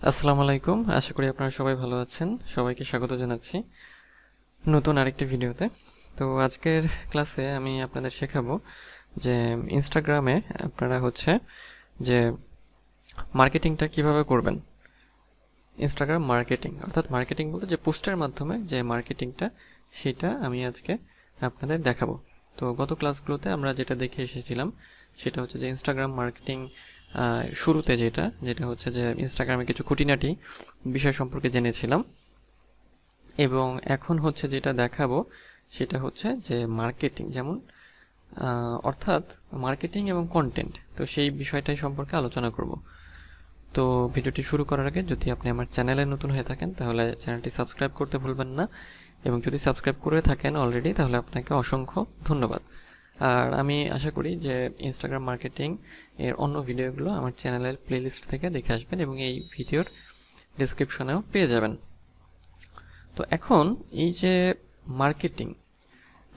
আসসালামু আলাইকুম। আশা করি আপনারা সবাই ভালো আছেন। সবাইকে স্বাগত জানাচ্ছি নতুন আরেকটি ভিডিওতে। তো আজকের ক্লাসে আমি আপনাদের শেখাবো যে ইনস্টাগ্রামে আপনারা যে মার্কেটিংটা কিভাবে করবেন। ইনস্টাগ্রাম মার্কেটিং অর্থাৎ মার্কেটিং বলতে যে পোস্টের মাধ্যমে যে মার্কেটিংটা, সেটা আমি আজকে আপনাদের দেখাবো। তো গত ক্লাসগুলোতে আমরা যেটা দেখে এসেছিলাম সেটা হচ্ছে যে ইনস্টাগ্রাম মার্কেটিং শুরুতে যেটা হচ্ছে যে ইনস্টাগ্রামে কিছু খুঁটিনাটি বিষয় সম্পর্কে জেনেছিলাম, এবং এখন যেটা দেখাবো সেটা হচ্ছে যে মার্কেটিং, যেমন অর্থাৎ মার্কেটিং এবং কন্টেন্ট। তো সেই বিষয়টাই সম্পর্কে আলোচনা করব। তো ভিডিওটি শুরু করার আগে যদি আপনি আমার চ্যানেলে নতুন হয়ে থাকেন তাহলে চ্যানেলটি সাবস্ক্রাইব করতে ভুলবেন না, এবং যদি সাবস্ক্রাইব করে থাকেন অলরেডি তাহলে আপনাকে অসংখ্য ধন্যবাদ। আর আমি আশা করি যে ইনস্টাগ্রাম মার্কেটিং এর অন্য ভিডিওগুলো আমার চ্যানেলের প্লেলিস্ট থেকে দেখে আসবেন এবং এই ভিডিওর ডেসক্রিপশনেও পেয়ে যাবেন। তো এখন এই যে মার্কেটিং,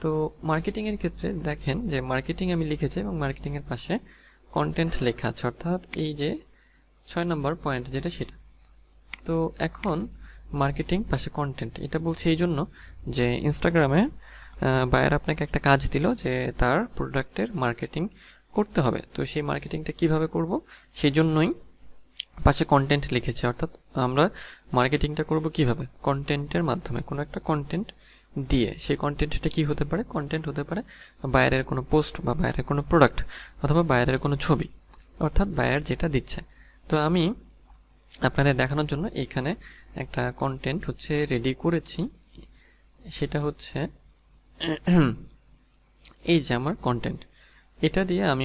তো মার্কেটিংয়ের ক্ষেত্রে দেখেন যে মার্কেটিং আমি লিখেছি এবং মার্কেটিংয়ের পাশে কন্টেন্ট লেখা আছে, অর্থাৎ এই যে 6 নম্বর পয়েন্ট যেটা সেটা। তো এখন মার্কেটিং পাশে কন্টেন্ট, এটা বলছি এই জন্য যে ইনস্টাগ্রামে বায়ার আপনাকে একটা কাজ দিল যে তার প্রোডাক্টের মার্কেটিং করতে হবে। তো সেই মার্কেটিংটা কিভাবে করব সেই জন্যই পাশে কন্টেন্ট লিখেছে, অর্থাৎ আমরা মার্কেটিংটা করব কিভাবে, কন্টেন্টের মাধ্যমে, কোনো একটা কন্টেন্ট দিয়ে। সেই কন্টেন্টটা কি হতে পারে, কন্টেন্ট হতে পারে বায়ারের কোনো পোস্ট বা বায়ারের কোনো প্রোডাক্ট অথবা বায়ারের কোনো ছবি, অর্থাৎ বায়ার যেটা দিচ্ছে। তো আমি আপনাদের দেখানোর জন্য এখানে একটা কন্টেন্ট রেডি করেছি, সেটা হচ্ছে এই যে আমার কন্টেন্ট, এটা দিয়ে আমি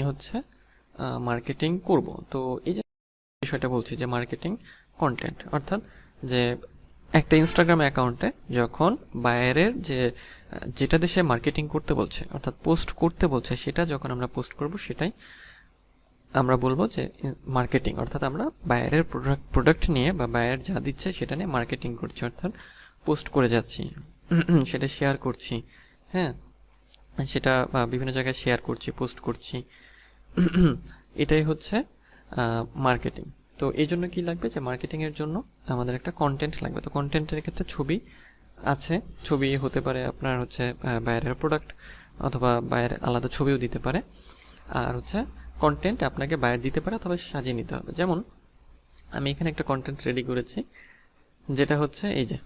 মার্কেটিং করব। তো এই যে বিষয়টা বলছি যে মার্কেটিং কন্টেন্ট, অর্থাৎ যে একটা ইনস্টাগ্রাম অ্যাকাউন্টে যখন বায়ারের যেটা দেশে মার্কেটিং করতে বলছে অর্থাৎ পোস্ট করতে বলছে, সেটা যখন আমরা পোস্ট করব সেটাই আমরা বলবো যে মার্কেটিং। অর্থাৎ আমরা বায়ারের প্রোডাক্ট নিয়ে বা বায়ার যা দিচ্ছে সেটা নিয়ে মার্কেটিং করছি, অর্থাৎ পোস্ট করে যাচ্ছি, সেটা শেয়ার করছি, হ্যাঁ, সেটা বিভিন্ন জায়গায় শেয়ার করছি, পোস্ট করছি, এটাই হচ্ছে মার্কেটিং। তো এই জন্য কি লাগবে, যে মার্কেটিংয়ের জন্য আমাদের একটা কন্টেন্ট লাগবে। তো কন্টেন্টের ক্ষেত্রে ছবি আছে, ছবি হতে পারে আপনার বায়ারের প্রোডাক্ট, অথবা বায়ার আলাদা ছবিও দিতে পারে। আর কন্টেন্ট আপনাকে বায়ার দিতে পারে অথবা সাজিয়ে নিতে হবে। যেমন আমি এখানে একটা কন্টেন্ট রেডি করেছি, যেটা এই যে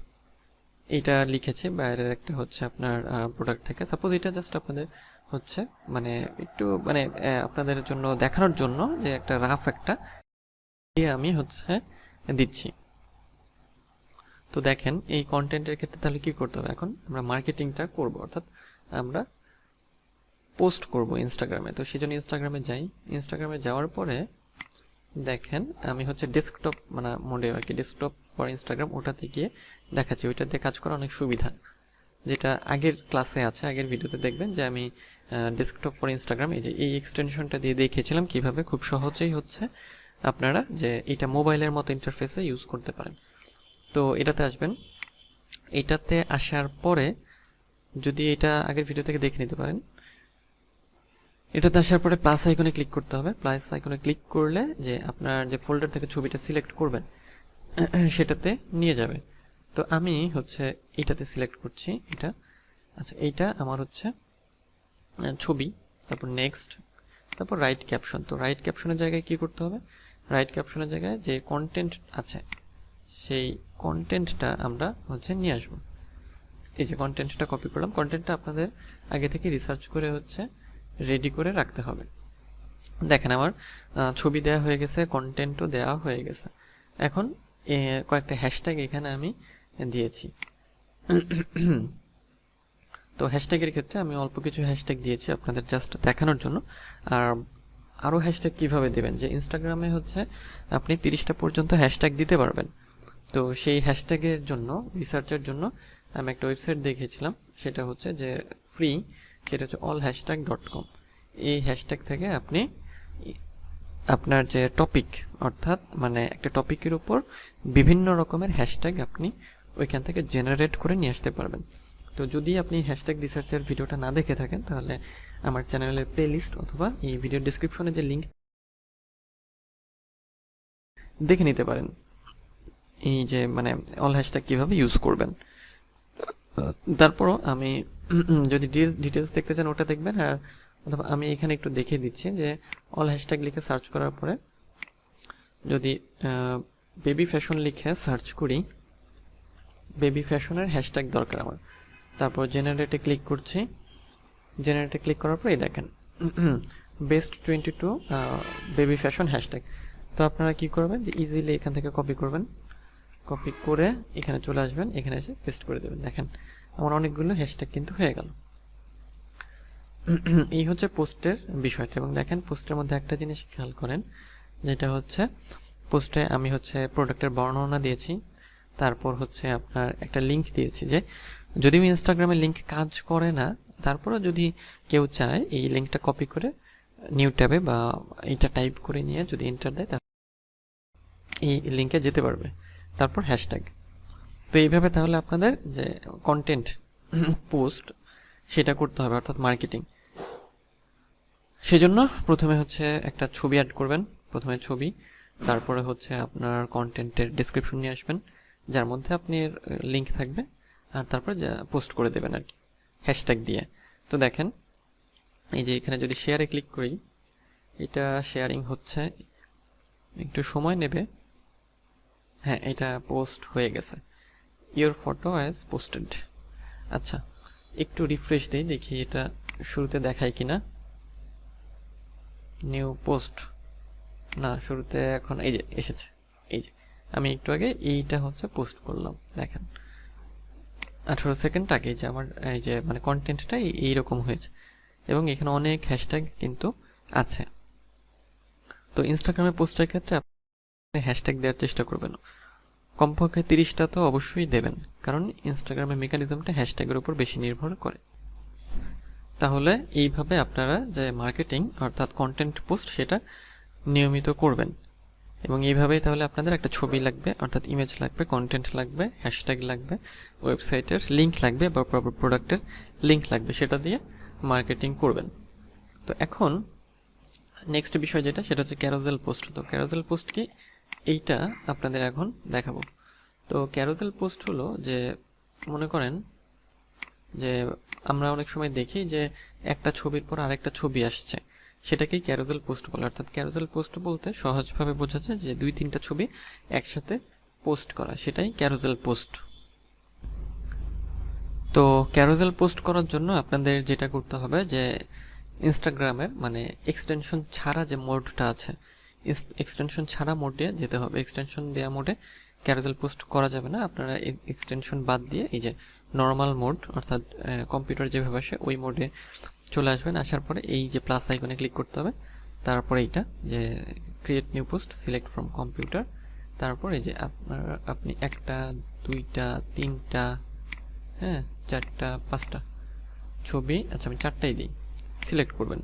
এইটা লিখেছি বায়ারের একটা আপনার প্রোডাক্ট থেকে। সাপোজ এটা জাস্ট আপনাদের মানে একটু মানে আপনাদের জন্য দেখানোর জন্য যে একটা রাফ একটা দিয়ে আমি দিচ্ছি। তো দেখেন এই কন্টেন্টের ক্ষেত্রে তাহলে কি করতে হবে, এখন আমরা মার্কেটিংটা করব, অর্থাৎ আমরা পোস্ট করব ইনস্টাগ্রামে। তো সেই জন্য ইনস্টাগ্রামে যাই, ইনস্টাগ্রামে যাওয়ার পরে দেখেন আমি ডেস্কটপ মানে মোডে আর কি, ডেস্কটপ ফর ইনস্টাগ্রাম, ওটাতে গিয়ে দেখাচ্ছি। ওইটাতে কাজ করা অনেক সুবিধা, যেটা আগের ক্লাসে আছে, আগের ভিডিওতে দেখবেন যে আমি ডেস্কটপ ফর ইনস্টাগ্রাম এই এক্সটেনশনটা দিয়ে দেখিয়েছিলাম কিভাবে খুব সহজেই আপনারা যে এটা মোবাইলের মতো ইন্টারফেসে ইউজ করতে পারেন। তো এটাতে আসবেন, এটাতে আসার পরে যদি এটা আগের ভিডিও থেকে দেখে নিতে পারেন, এটাতে আসার পরে প্লাস আইকনে ক্লিক করতে হবে। প্লাস আইকনে ক্লিক করলে যে আপনার যে ফোল্ডার থেকে ছবিটা সিলেক্ট করবেন সেটাতে নিয়ে যাবে। তো আমি এটাতে সিলেক্ট করছি, এটা আচ্ছা, এইটা আমার ছবি, তারপর নেক্সট, তারপর রাইট ক্যাপশন। তো রাইট ক্যাপশনের জায়গায় কি করতে হবে, রাইট ক্যাপশনের জায়গায় যে কন্টেন্ট আছে সেই কন্টেন্টটা আমরা নিয়ে আসবো। এই যে কন্টেন্টটা কপি করলাম, কন্টেন্টটা আপনাদের আগে থেকে রিসার্চ করে রেডি করে রাখতে হবে। দেখেন আমার ছবি দেওয়া হয়ে গেছে, কন্টেন্টও দেওয়া হয়ে গেছে। এখন কয়েকটা হ্যাশট্যাগ এখানে আমি দিয়েছি। তো হ্যাশট্যাগের ক্ষেত্রে আমি অল্প কিছু হ্যাশট্যাগ দিয়েছি আপনাদের জাস্ট দেখানোর জন্য। আর আরও হ্যাশট্যাগ কীভাবে দেবেন, যে ইনস্টাগ্রামে আপনি 30টা পর্যন্ত হ্যাশট্যাগ দিতে পারবেন। তো সেই হ্যাশট্যাগের জন্য রিসার্চের জন্য আমি একটা ওয়েবসাইট দেখেছিলাম, সেটা যে ফ্রি, সেটা allhashtag.com। এই হ্যাশট্যাগ থেকে আপনি আপনার যে টপিক, অর্থাৎ মানে একটা টপিকের উপর বিভিন্ন রকমের হ্যাশট্যাগ আপনি ওইখান থেকে জেনারেট করে নিয়ে আসতে পারবেন। তো যদি আপনি হ্যাশট্যাগ রিসার্চের ভিডিওটা না দেখে থাকেন তাহলে আমার চ্যানেলের প্লেলিস্ট অথবা এই ভিডিওর ডেসক্রিপশনে যে লিঙ্ক দেখে নিতে পারেন। এই যে মানে অল হ্যাশট্যাগ কীভাবে ইউজ করবেন। তারপরও আমি যদি ডিটেলস দেখতে চান ওটা দেখবেন, আর অথবা আমি এখানে একটু দেখিয়ে দিচ্ছি যে অল হ্যাশট্যাগ লিখে সার্চ করার পরে যদি বেবি ফ্যাশন লিখে সার্চ করি, বেবি ফ্যাশনের হ্যাশট্যাগ দরকার আমার, তারপর জেনারেটে ক্লিক করছি। জেনারেটে ক্লিক করার পর এই দেখেন বেস্ট 22 বেবি ফ্যাশন হ্যাশট্যাগ। তো আপনারা কি করবেন যে ইজিলি এখান থেকে কপি করবেন, কপি করে এখানে চলে আসবেন, এখানে এসে পেস্ট করে দেবেন। দেখেন আমার অনেকগুলো হ্যাশট্যাগ কিন্তু হয়ে গেল। এই হচ্ছে পোস্টের বিষয়টা। এবং দেখেন পোস্টের মধ্যে একটা জিনিস খেয়াল করেন, যেটা হচ্ছে পোস্টে আমি হচ্ছে প্রোডাক্টের বর্ণনা দিয়েছি, তারপর হচ্ছে আপনার একটা লিঙ্ক দিয়েছি, যে যদিও ইনস্টাগ্রামে লিঙ্ক কাজ করে না, তারপরও যদি কেউ চায় এই লিঙ্কটা কপি করে নিউ ট্যাবে বা এটা টাইপ করে নিয়ে যদি এন্টার দেয় তাহলে এই লিঙ্কে যেতে পারবে। তারপর হ্যাশট্যাগ। তো এইভাবে তাহলে আপনাদের যে কন্টেন্ট পোস্ট সেটা করতে হবে, অর্থাৎ মার্কেটিং। সেজন্য প্রথমে হচ্ছে একটা ছবি অ্যাড করবেন, প্রথমে ছবি, তারপরে হচ্ছে আপনার কন্টেন্টের ডেসক্রিপশন নিয়ে আসবেন যার মধ্যে আপনি লিঙ্ক থাকবে, আর তারপরে পোস্ট করে দেবেন আর কি হ্যাশট্যাগ দিয়ে। তো দেখেন এই যে এখানে যদি শেয়ারে ক্লিক করি, এটা শেয়ারিং হচ্ছে, একটু সময় নেবে। হ্যাঁ, এটা পোস্ট হয়ে গেছে, ইয়োর ফটো অ্যাজ পোস্টেড। আচ্ছা, একটু রিফ্রেশ দিই, দেখি এটা শুরুতে দেখায় কিনা। নিউ পোস্ট না, শুরুতে এখন এই যে এসেছে, এই যে আমি একটু আগে এইটা হচ্ছে পোস্ট করলাম, দেখেন 18 সেকেন্ড আগে যে আমার এই যে মানে কন্টেন্টটা এইরকম হয়েছে, এবং এখানে অনেক হ্যাশট্যাগ কিন্তু আছে। তো ইনস্টাগ্রামে পোস্টের ক্ষেত্রে আপনি হ্যাশট্যাগ দেওয়ার চেষ্টা করবেন, কমপক্ষে 30টা তো অবশ্যই দেবেন, কারণ ইনস্টাগ্রামের মেকানিজমটা হ্যাশট্যাগের উপর বেশি নির্ভর করে। তাহলে এইভাবে আপনারা যে মার্কেটিং অর্থাৎ কন্টেন্ট পোস্ট সেটা নিয়মিত করবেন, এবং এইভাবেই তাহলে আপনাদের একটা ছবি লাগবে, অর্থাৎ ইমেজ লাগবে, কন্টেন্ট লাগবে, হ্যাশট্যাগ লাগবে, ওয়েবসাইটের লিঙ্ক লাগবে বা প্রোডাক্টের লিঙ্ক লাগবে, সেটা দিয়ে মার্কেটিং করবেন। তো এখন নেক্সট বিষয় যেটা, সেটা হচ্ছে ক্যারোসেল পোস্ট। তো ক্যারোসেল পোস্ট কি, এইটা আপনাদের এখন দেখাবো। তো ক্যারোসেল পোস্ট হলো যে, মনে করেন যে আমরা অনেক সময় দেখি যে একটা ছবির পর আরেকটা ছবি আসছে, সেটাকেই ক্যারোসেল পোস্ট বলে। অর্থাৎ ক্যারোসেল পোস্ট বলতে সহজভাবে বোঝা যায় যে 2-3টা ছবি একসাথে পোস্ট করা, সেটাই ক্যারোসেল পোস্ট। তো ক্যারোসেল পোস্ট করার জন্য আপনাদের যেটা করতে হবে যে ইনস্টাগ্রামের মানে এক্সটেনশন ছাড়া যে মোডটা আছে, এক্সটেনশন ছাড়া মোডে যেতে হবে। এক্সটেনশন দেওয়া মোডে ক্যারোসেল পোস্ট করা যাবে না, আপনারা এক্সটেনশন বাদ দিয়ে এই যে নর্মাল মোড অর্থাৎ কম্পিউটার যেভাবে আসে ওই মোডে চলে আসবেন। আসার পরে এই যে প্লাস আইকনে ক্লিক করতে হবে, তারপরে এইটা যে create new post, select from computer, তারপর এই যে আপনি 1টা 2টা 3টা, হ্যাঁ 4টা 5টা ছবি, আচ্ছা আমি 4টাই দিই, সিলেক্ট করবেন।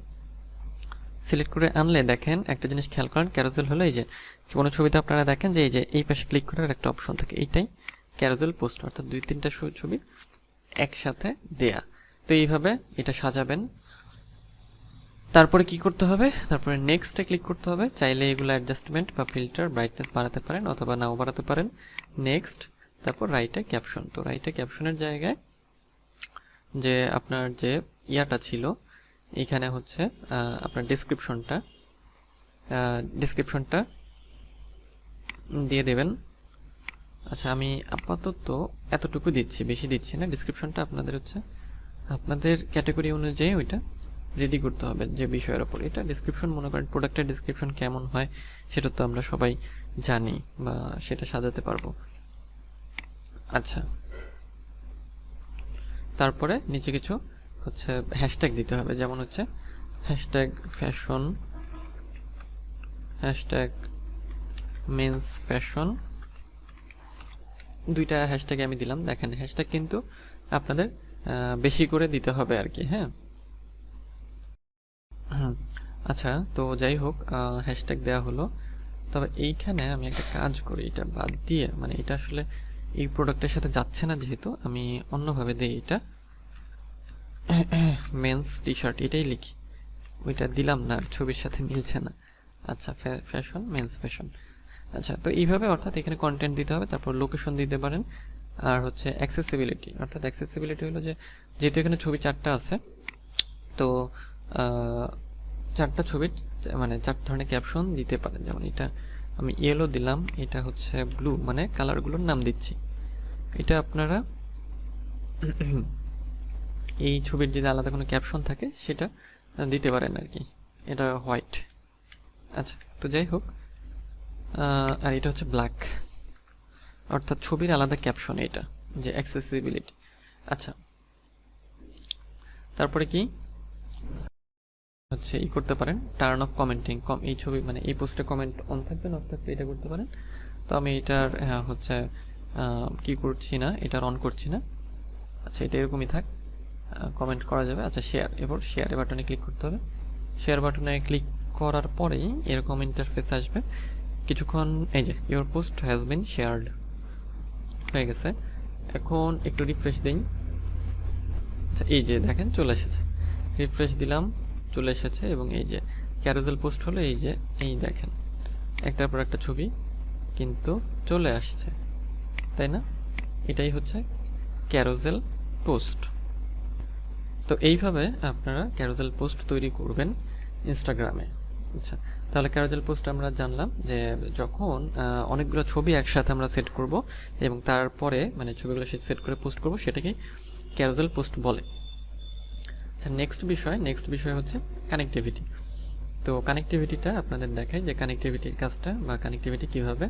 সিলেক্ট করে আনলে দেখেন একটা জিনিস খেয়াল করেন, ক্যারোসেল হলো এই যে কোনো ছবিতে আপনারা দেখেন যে এই যে এই পাশে ক্লিক করার একটা অপশন থাকে, এইটাই ক্যারোসেল পোস্ট, অর্থাৎ 2-3টা ছবি একসাথে দেয়া। তো এইভাবে এটা সাজাবেন। তারপরে কি করতে হবে, তারপরে নেক্সটে ক্লিক করতে হবে। চাইলে এগুলো অ্যাডজাস্টমেন্ট বা ফিল্টার ব্রাইটনেস বাড়াতে পারেন অথবা নাও বাড়াতে পারেন। নেক্সট, তারপর রাইটে ক্যাপশন। তো রাইটে ক্যাপশনের জায়গায় যে আপনার যে ইয়াটা ছিল, এখানে হচ্ছে আপনার ডেসক্রিপশনটা দিয়ে দেবেন। আচ্ছা, আমি আপাতত এতটুকু দিচ্ছি, বেশি দিচ্ছি না। ডেসক্রিপশনটা আপনাদের হচ্ছে আপনাদের ক্যাটাগরি অনুযায়ী ওইটা রেডি করতে হবে যে বিষয়ের ওপর। এটা ডেসক্রিপশন, মনে করেন প্রোডাক্টের ডেসক্রিপশন কেমন হয় সেটা তো আমরা সবাই জানি বা সেটা সাজাতে পারবো। আচ্ছা, তারপরে নিচে কিছু হচ্ছে হ্যাশট্যাগ দিতে হবে, যেমন হচ্ছে hashtag fashion, hashtag men's fashion, 2টা হ্যাশট্যাগ আমি দিলাম। দেখেন হ্যাশট্যাগ কিন্তু আপনাদের বেশি করে দিতে হবে আর কি, হ্যাঁ। আচ্ছা, তো যাই হোক, হ্যাশট্যাগ দেওয়া হলো। তবে এইখানে আমি একটা কাজ করি, এটা বাদ দিয়ে, মানে এটা আসলে এই প্রোডাক্টের সাথে যাচ্ছে না, যেহেতু আমি অন্যভাবে দিই। এটা মেন্স টি শার্ট এটাই লিখি, ওইটা দিলাম না, আর ছবির সাথে মিলছে না। আচ্ছা, ফ্যাশন, মেন্স ফ্যাশন। আচ্ছা, তো এইভাবে অর্থাৎ এখানে কন্টেন্ট দিতে হবে, তারপর লোকেশন দিতে পারেন। আর হচ্ছে অ্যাক্সেসিবিলিটি, অর্থাৎ অ্যাক্সেসিবিলিটি হলো যে যেহেতু এখানে ছবি 4টা আছে, তো 4টা ছবির মানে 4 ধরনের ক্যাপশন দিতে পারেন। যেমন এটা আমি ইয়েলো দিলাম, এটা হচ্ছে ব্লু, মানে কালারগুলোর নাম দিচ্ছি। এটা আপনারা এই ছবির যদি আলাদা কোনো ক্যাপশন থাকে সেটা দিতে পারেন আর কি। এটা হোয়াইট। আচ্ছা, তো যাই হোক, আর এটা হচ্ছে ব্ল্যাক, অর্থাৎ ছবির আলাদা ক্যাপশন, এটা যে অ্যাক্সেসিবিলিটি। আচ্ছা, তারপরে কি হচ্ছে করতে পারেন টার্ন অফ কমেন্টিং। এই ছবি মানে এই পোস্টে কমেন্ট অন থাকবে না অফ থাকবে এটা করতে পারেন। তো আমি এটার হচ্ছে কি করছি না, এটার অন করছি না। আচ্ছা, এটা এরকমই থাক, কমেন্ট করা যাবে। আচ্ছা, শেয়ার, এবার শেয়ার বাটনে ক্লিক করতে হবে। শেয়ার বাটনে ক্লিক করার পরেই এরকম ইন্টারফেস আসবে কিছুক্ষণ। এই যে your post has been shared হয়ে গেছে। এখন একটু রিফ্রেশ দিই। আচ্ছা, এই যে দেখেন চলে এসেছে, রিফ্রেশ দিলাম, চলে এসেছে। এবং এই যে ক্যারোজেল পোস্ট হলো, এই যে এই দেখেন একটার পর একটা ছবি কিন্তু চলে আসছে, তাই না? এটাই হচ্ছে ক্যারোজেল পোস্ট। তো এইভাবে আপনারা ক্যারোজেল পোস্ট তৈরি করবেন ইনস্টাগ্রামে। আচ্ছা, তাহলে ক্যারোজেল পোস্ট আমরা জানলাম যে যখন অনেকগুলো ছবি একসাথে আমরা সেট করব এবং তারপরে মানে ছবিগুলো সেট করে পোস্ট করব, সেটাকে ক্যারোজেল পোস্ট বলে। আচ্ছা, নেক্সট বিষয় হচ্ছে কানেক্টিভিটি। তো কানেক্টিভিটিটা আপনাদের দেখাই যে কানেক্টিভিটির কাজটা বা কানেক্টিভিটি কিভাবে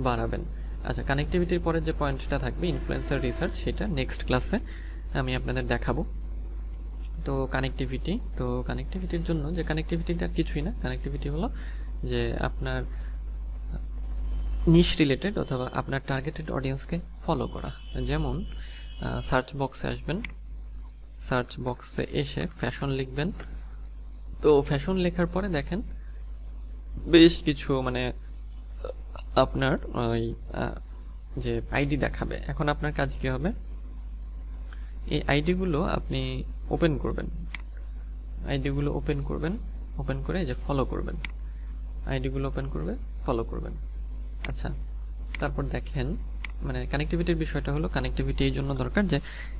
বাড়াবেন। আচ্ছা, কানেক্টিভিটির পরে যে পয়েন্টটা থাকবে ইনফ্লুয়েন্সার রিসার্চ, সেটা নেক্সট ক্লাসে আমি আপনাদের দেখাবো। তো কানেক্টিভিটির জন্য যে কানেক্টিভিটিটা কিছুই না, কানেক্টিভিটি হলো যে আপনার নিশ রিলেটেড অথবা আপনার টার্গেটেড অডিয়েন্সকে ফলো করা। যেমন সার্চ বক্সে আসবেন, সার্চ বক্সে এসে ফ্যাশন লিখবেন। তো ফ্যাশন লেখার পরে দেখেন বেশ কিছু মানে আপনার ওই যে আইডি দেখাবে। এখন আপনার কাজ কি হবে, এই আইডিগুলো আপনি ওপেন করবেন, ওপেন করে যে ফলো করবেন, আইডিগুলো ওপেন করবে, ফলো করবেন। আচ্ছা, তারপর দেখেন মানে কানেক্টিভিটির বিষয়টা হলো, কানেক্টিভিটি এই জন্য দরকার যে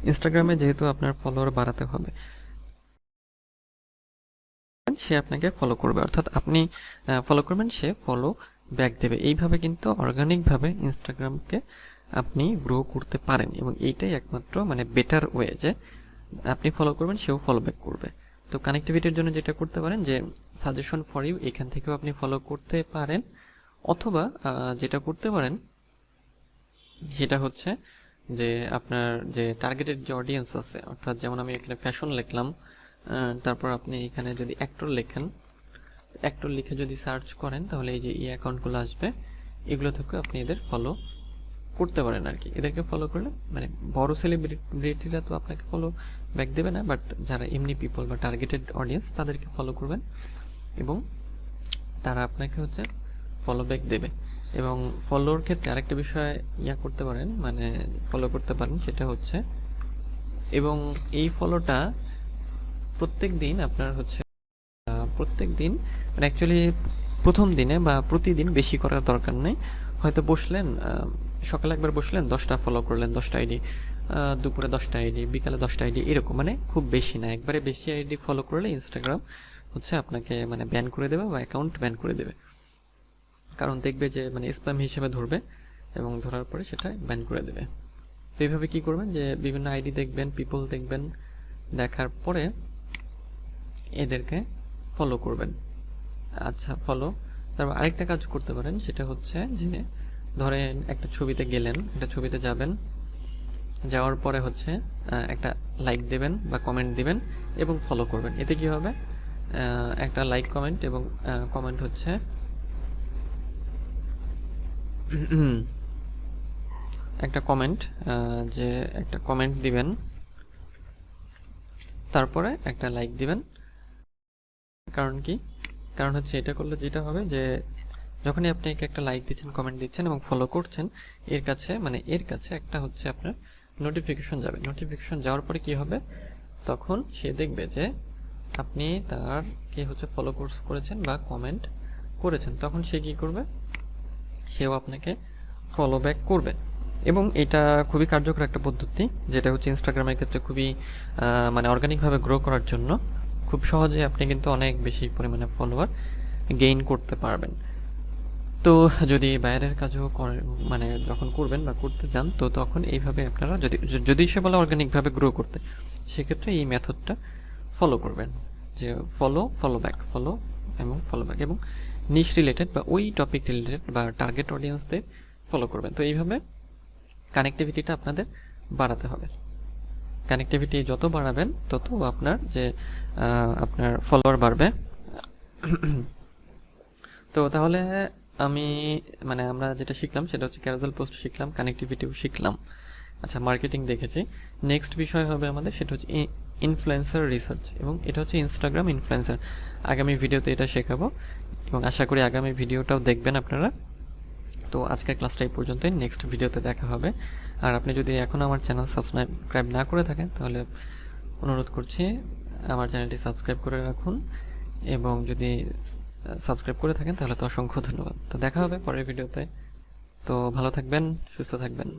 ইনস্টাগ্রামে যেহেতু আপনার ফলোয়ার বাড়াতে হবে, সে আপনাকে ফলো করবে, অর্থাৎ আপনি ফলো করবেন, সে ফলো ব্যাক দেবে। এইভাবে কিন্তু অর্গানিকভাবে ইনস্টাগ্রামকে আপনি গ্রো করতে পারেন এবং এইটাই একমাত্র মানে বেটার ওয়ে যে আপনি ফলো করবেন, সেও ফলো ব্যাক করবে। তো কানেক্টিভিটির জন্য যেটা করতে পারেন যে সাজেশন ফর ইউ, এখান থেকেও আপনি ফলো করতে পারেন। অথবা যেটা করতে পারেন সেটা হচ্ছে যে আপনার যে টার্গেটেড যে অডিয়েন্স আছে, অর্থাৎ যেমন আমি এখানে ফ্যাশন লিখলাম, তারপর আপনি এখানে যদি অ্যাক্টর লেখেন, অ্যাক্টর লিখে যদি সার্চ করেন তাহলে এই যে এই অ্যাকাউন্টগুলো আসবে, এগুলো থেকে আপনি এদের ফলো করতে পারেন আর কি। এদেরকে ফলো করলে মানে বড় সেলিব্রিটিরা তো আপনাকে ফলো ব্যাক দেবে না, বাট যারা এমনি পিপল বা টার্গেটেড অডিয়েন্স তাদেরকে ফলো করবেন এবং তারা আপনাকে হচ্ছে ফলো ব্যাক দেবে। এবং ফলোর ক্ষেত্রে আরেকটা বিষয় করতে পারেন, মানে ফলো করতে পারেন, সেটা হচ্ছে এবং এই ফলোটা প্রত্যেক দিন আপনার হচ্ছে প্রত্যেক দিন মানে অ্যাকচুয়ালি প্রথম দিনে বা প্রতিদিন বেশি করার দরকার নেই। হয়তো বসলেন সকালে একবার বসলেন 10টা ফলো করলেন, 10টা আইডি, দুপুরে 10টা আইডি, বিকালে 10টা আইডি, এরকম মানে খুব বেশি না। একবারে বেশি আইডি ফলো করলে ইনস্টাগ্রাম হচ্ছে আপনাকে মানে ব্যান করে দেবে বা অ্যাকাউন্ট ব্যান করে দেবে, কারণ দেখবে যে মানে স্প্যাম হিসেবে ধরবে এবং ধরার পরে সেটা ব্যান করে দেবে। তো এইভাবে কী করবেন যে বিভিন্ন আইডি দেখবেন, পিপল দেখবেন, দেখার পরে এদেরকে ফলো করবেন। আচ্ছা, ফলো। তারপর আরেকটা কাজ করতে পারেন, সেটা হচ্ছে যে ধরেন একটা ছবিতে গেলেন, একটা ছবিতে যাবেন, যাওয়ার পরে হচ্ছে একটা লাইক দেবেন বা কমেন্ট দিবেন এবং ফলো করবেন। এতে কি হবে, একটা লাইক কমেন্ট এবং কমেন্ট হচ্ছে একটা কমেন্ট, যে একটা কমেন্ট দিবেন, তারপরে একটা লাইক দিবেন। কারণ কি, কারণ হচ্ছে এটা করলে যেটা হবে যে যখনই আপনি একটা লাইক দিচ্ছেন, কমেন্ট দিচ্ছেন এবং ফলো করছেন, এর কাছে একটা হচ্ছে আপনার নোটিফিকেশন যাবে। নোটিফিকেশন যাওয়ার পরে কি হবে, তখন সে দেখবে যে আপনি তারকে হচ্ছে ফলো করেছেন বা কমেন্ট করেছেন। তখন সে কি করবে, সেও আপনাকে ফলো ব্যাক করবে। এবং এটা খুবই কার্যকর একটা পদ্ধতি, যেটা হচ্ছে ইনস্টাগ্রামের ক্ষেত্রে খুবই মানে অর্গানিকভাবে গ্রো করার জন্য খুব সহজে আপনি কিন্তু অনেক বেশি পরিমাণে ফলোয়ার গেইন করতে পারবেন। তো যদি বাইরের কাজও করে মানে যখন করবেন বা করতে যান, তো তখন এইভাবে আপনারা যদি সে বলে অর্গানিকভাবে গ্রো করতে, সেক্ষেত্রে এই মেথডটা ফলো করবেন, যে ফলো ব্যাক এবং নিশ রিলেটেড বা ওই টপিক রিলেটেড বা টার্গেট অডিয়েন্সদের ফলো করবেন। তো এইভাবে কানেক্টিভিটিটা আপনাদের বাড়াতে হবে। কানেক্টিভিটি যত বাড়াবেন তত আপনার ফলোয়ার বাড়বে। তো তাহলে আমরা যেটা শিখলাম সেটা হচ্ছে ক্যারোসেল পোস্ট শিখলাম, কানেক্টিভিটিও শিখলাম। আচ্ছা, মার্কেটিং দেখেছি। নেক্সট বিষয় হবে আমাদের, সেটা হচ্ছে ইনফ্লুয়েন্সার রিসার্চ, এবং এটা হচ্ছে ইনস্টাগ্রাম ইনফ্লুয়েন্সার। আগামী ভিডিওতে এটা শেখাবো এবং আশা করি আগামী ভিডিওটাও দেখবেন আপনারা। তো আজকের ক্লাসটা এই পর্যন্তই, নেক্সট ভিডিওতে দেখা হবে। আর আপনি যদি এখন আমার চ্যানেল সাবস্ক্রাইব না করে থাকেন, তাহলে অনুরোধ করছি আমার চ্যানেলটি সাবস্ক্রাইব করে রাখুন, এবং যদি সাবস্ক্রাইব করে থাকেন তাহলে তো অসংখ্য ধন্যবাদ। তো দেখা হবে পরের ভিডিওতে। তো ভালো থাকবেন, সুস্থ থাকবেন।